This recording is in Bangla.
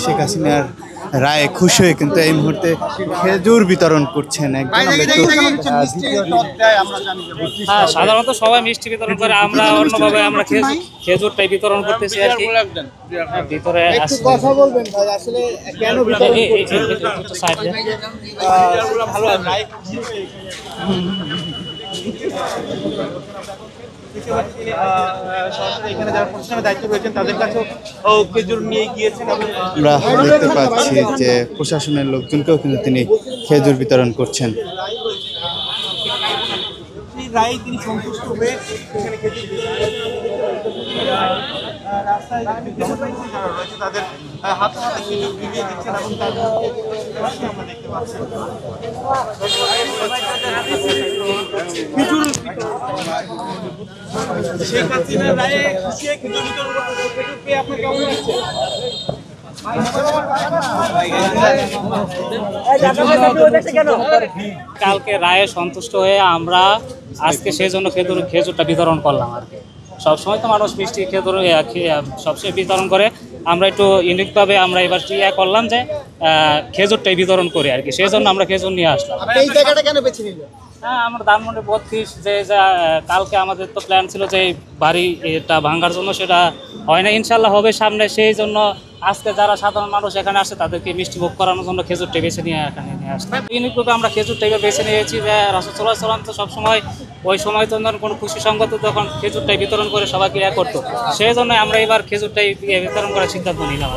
শেখ হাসিনার রায়ে খুশি হয়ে কিন্তু এই মুহূর্তে খেজুর বিতরণ করছেন একজন। হ্যাঁ, সাধারণত সবাই মিষ্টি বিতরণ করে, আমরা অন্যভাবে আমরা খেজুরটাই বিতরণ করতেছি আর কি। ভিতরে কথা বলবেন ভাই, আসলে কেন বিতরণ করছেন? এখানে যারা প্রশাসনের দায়িত্ব রয়েছেন তাদের কাছেও খেজুর নিয়ে গিয়েছেন। আমরা দেখতে পাচ্ছি যে প্রশাসনের লোকজনকেও কিন্তু তিনি খেজুর বিতরণ করছেন। রায় তিনি সন্তুষ্ট হয়ে এখানে খেজুর রাস্তায় যারা রয়েছে তাদের হাতে হাতে খেজুর বিলিয়ে দিচ্ছেন এবং তাদের আমরা দেখতে পাচ্ছি খেজুর শেখ হাসিনার রায়ে খুশি হয়ে খেজুর বিতরণ করতে, খেজুর পেয়ে আপনার কেমন লাগছে? কালকে রায়ে সন্তুষ্ট হয়ে আমরা আজকে সেই জন্য খেজুরটা বিতরণ করলাম আর কি। সবসময় তো মানুষ মিষ্টি খেজুর সবসময় বিতরণ করে, আমরা একটু ইউনিকভাবে আমরা এবার করলাম যে খেজুরটাই বিতরণ করি আর কি, সেই জন্য আমরা খেজুর নিয়ে আসলাম। এই জায়গাটা কেন বেছে নিল? হ্যাঁ, আমরা ধানমন্ডি 32 যে কালকে আমাদের তো প্ল্যান ছিল যে বাড়ি এটা ভাঙার জন্য, সেটা হয় না, ইনশাল্লাহ হবে সামনে। সেই জন্য আজকে যারা সাধারণ মানুষ এখানে আসে তাদেরকে মিষ্টি ভোগ করানোর জন্য খেজুরটা বেছে নিয়ে এখানে নিয়ে আসলাম। ইউনিকভাবে আমরা খেজুরটা এবার বেছে নিয়েছি যে রাসূল সাল্লাল্লাহু আলাইহি ওয়াসাল্লাম তো সবসময় ওই সময় তো কোনো খুশি সংবাদ তখন খেজুরটাই বিতরণ করে সবাইকে করতো, সেই জন্য আমরা এবার খেজুরটাই বিতরণ করার সিদ্ধান্ত নিলাম।